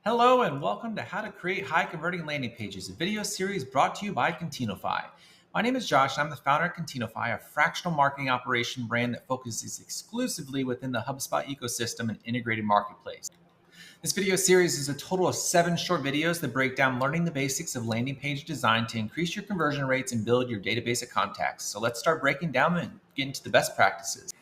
Hello and welcome to How to Create High Converting Landing Pages, a video series brought to you by Contenofy. My name is Josh and I'm the founder of Contenofy, a fractional marketing operation brand that focuses exclusively within the HubSpot ecosystem and integrated marketplace. This video series is a total of 7 short videos that break down learning the basics of landing page design to increase your conversion rates and build your database of contacts. So let's start breaking down and get into the best practices.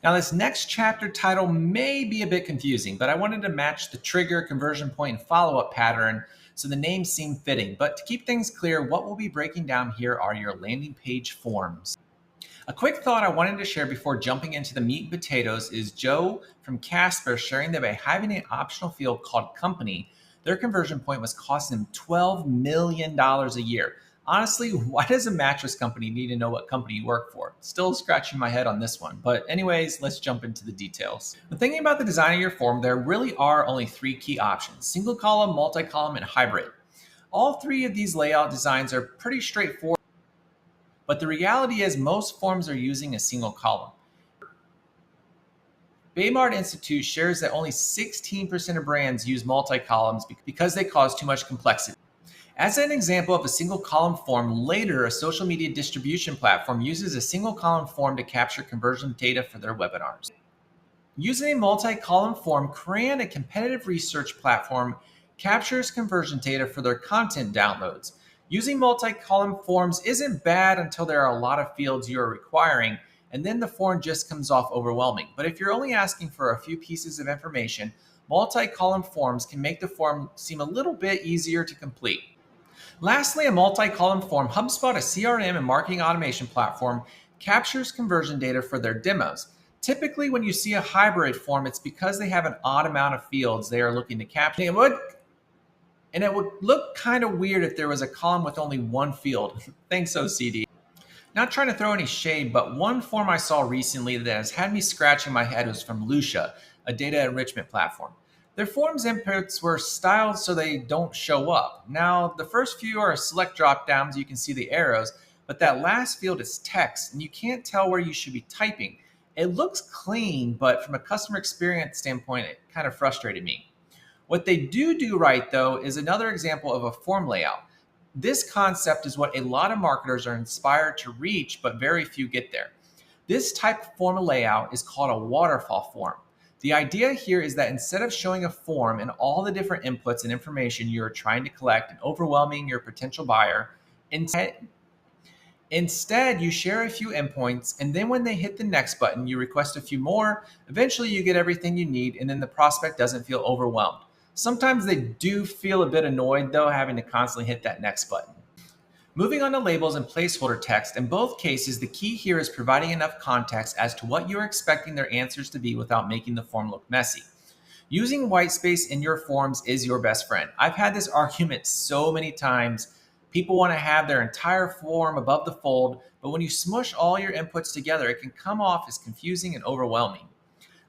Now, this next chapter title may be a bit confusing, but I wanted to match the trigger, conversion point, and follow-up pattern so the names seem fitting. But to keep things clear, what we'll be breaking down here are your landing page forms. A quick thought I wanted to share before jumping into the meat and potatoes is Joe from Casper sharing that by having an optional field called company, their conversion point was costing them $12 million a year. Honestly, why does a mattress company need to know what company you work for? Still scratching my head on this one. But anyways, let's jump into the details. When thinking about the design of your form, there really are only 3 key options: single column, multi-column, and hybrid. All 3 of these layout designs are pretty straightforward, but the reality is most forms are using a single column. Baymard Institute shares that only 16% of brands use multi-columns because they cause too much complexity. As an example of a single column form, later a social media distribution platform uses a single column form to capture conversion data for their webinars. Using a multi-column form, Cran, a competitive research platform, captures conversion data for their content downloads. Using multi-column forms isn't bad until there are a lot of fields you are requiring, and then the form just comes off overwhelming. But if you're only asking for a few pieces of information, multi-column forms can make the form seem a little bit easier to complete. Lastly, a multi-column form, HubSpot, a CRM and marketing automation platform, captures conversion data for their demos. Typically, when you see a hybrid form, it's because they have an odd amount of fields they are looking to capture. And it would look kind of weird if there was a column with only one field. Thanks, OCD. Not trying to throw any shade, but one form I saw recently that has had me scratching my head was from Lucia, a data enrichment platform. Their forms inputs were styled so they don't show up. Now, the first few are select drop downs, you can see the arrows, but that last field is text and you can't tell where you should be typing. It looks clean, but from a customer experience standpoint, it kind of frustrated me. What they do right though is another example of a form layout. This concept is what a lot of marketers are inspired to reach, but very few get there. This type of form layout is called a waterfall form. The idea here is that instead of showing a form and all the different inputs and information you're trying to collect and overwhelming your potential buyer, instead you share a few endpoints, and then when they hit the next button, you request a few more. Eventually you get everything you need, and then the prospect doesn't feel overwhelmed. Sometimes they do feel a bit annoyed though, having to constantly hit that next button. Moving on to labels and placeholder text, in both cases, the key here is providing enough context as to what you're expecting their answers to be without making the form look messy. Using white space in your forms is your best friend. I've had this argument so many times. People want to have their entire form above the fold, but when you smush all your inputs together, it can come off as confusing and overwhelming.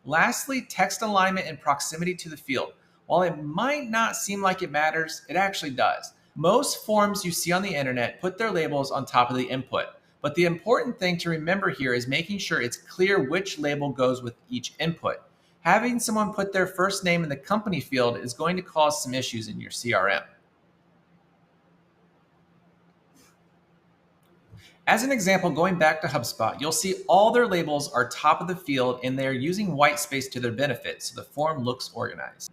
Lastly, text alignment and proximity to the field. While it might not seem like it matters, it actually does. Most forms you see on the internet put their labels on top of the input, but the important thing to remember here is making sure it's clear which label goes with each input. Having someone put their first name in the company field is going to cause some issues in your CRM. As an example, going back to HubSpot, you'll see all their labels are top of the field and they're using white space to their benefit, so the form looks organized.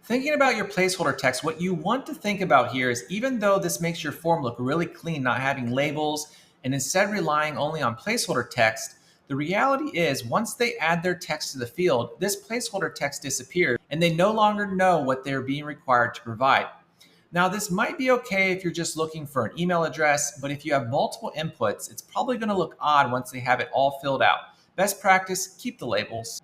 Thinking about your placeholder text, what you want to think about here is even though this makes your form look really clean, not having labels, and instead relying only on placeholder text, the reality is once they add their text to the field, this placeholder text disappears and they no longer know what they're being required to provide. Now, this might be okay if you're just looking for an email address, but if you have multiple inputs, it's probably going to look odd once they have it all filled out. Best practice, keep the labels.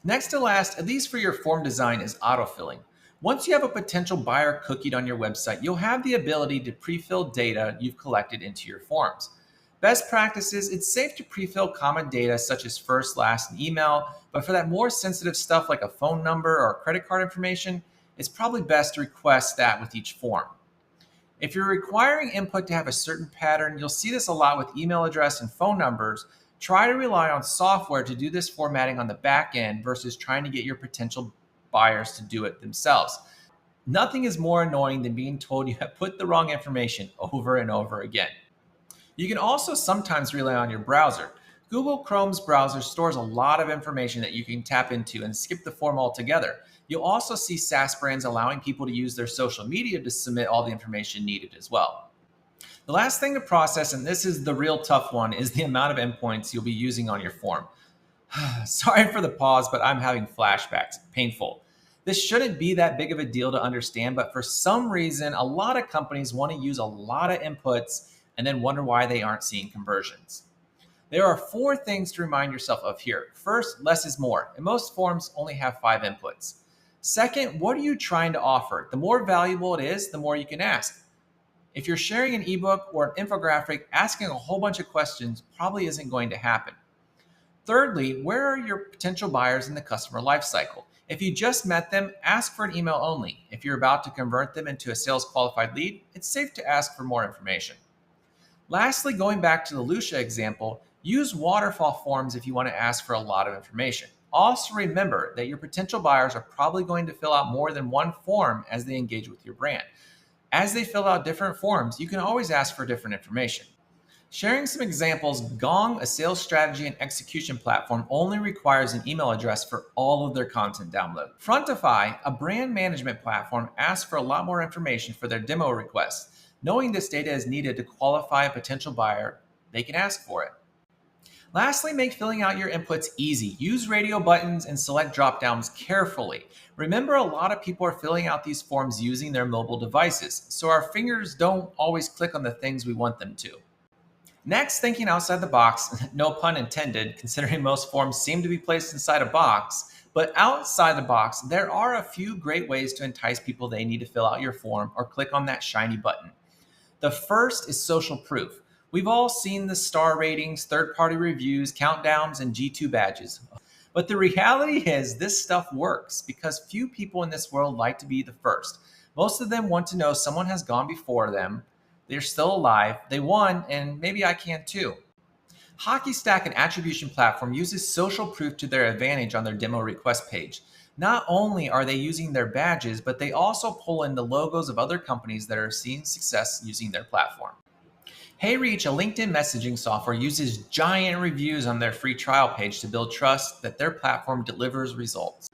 Next to last, at least for your form design, is autofilling. Once you have a potential buyer cookied on your website, you'll have the ability to pre-fill data you've collected into your forms. Best practices, it's safe to pre-fill common data such as first, last, and email, but for that more sensitive stuff like a phone number or credit card information, it's probably best to request that with each form. If you're requiring input to have a certain pattern, you'll see this a lot with email address and phone numbers. Try to rely on software to do this formatting on the back end versus trying to get your potential buyers to do it themselves. Nothing is more annoying than being told you have put the wrong information over and over again. You can also sometimes rely on your browser. Google Chrome's browser stores a lot of information that you can tap into and skip the form altogether. You'll also see SaaS brands allowing people to use their social media to submit all the information needed as well. The last thing to process, and this is the real tough one, is the amount of endpoints you'll be using on your form. Sorry for the pause, but I'm having flashbacks. Painful. This shouldn't be that big of a deal to understand, but for some reason, a lot of companies want to use a lot of inputs and then wonder why they aren't seeing conversions. There are four things to remind yourself of here. First, less is more, and most forms only have 5 inputs. Second, what are you trying to offer? The more valuable it is, the more you can ask. If you're sharing an ebook or an infographic, asking a whole bunch of questions probably isn't going to happen. Thirdly, where are your potential buyers in the customer lifecycle? If you just met them, ask for an email only. If you're about to convert them into a sales qualified lead, it's safe to ask for more information. Lastly, going back to the Lucia example, use waterfall forms if you want to ask for a lot of information. Also remember that your potential buyers are probably going to fill out more than one form as they engage with your brand. As they fill out different forms, you can always ask for different information. Sharing some examples, Gong, a sales strategy and execution platform, only requires an email address for all of their content download. Frontify, a brand management platform, asks for a lot more information for their demo requests. Knowing this data is needed to qualify a potential buyer, they can ask for it. Lastly, make filling out your inputs easy. Use radio buttons and select drop-downs carefully. Remember, a lot of people are filling out these forms using their mobile devices, so our fingers don't always click on the things we want them to. Next, thinking outside the box, no pun intended, considering most forms seem to be placed inside a box, but outside the box, there are a few great ways to entice people they need to fill out your form or click on that shiny button. The first is social proof. We've all seen the star ratings, third-party reviews, countdowns, and G2 badges. But the reality is this stuff works because few people in this world like to be the first. Most of them want to know someone has gone before them, they're still alive, they won, and maybe I can too. Hockey Stack, an attribution platform, uses social proof to their advantage on their demo request page. Not only are they using their badges, but they also pull in the logos of other companies that are seeing success using their platform. HeyReach, a LinkedIn messaging software, uses giant reviews on their free trial page to build trust that their platform delivers results.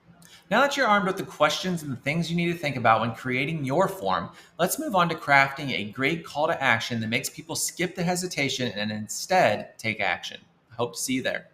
Now that you're armed with the questions and the things you need to think about when creating your form, let's move on to crafting a great call to action that makes people skip the hesitation and instead take action. I hope to see you there.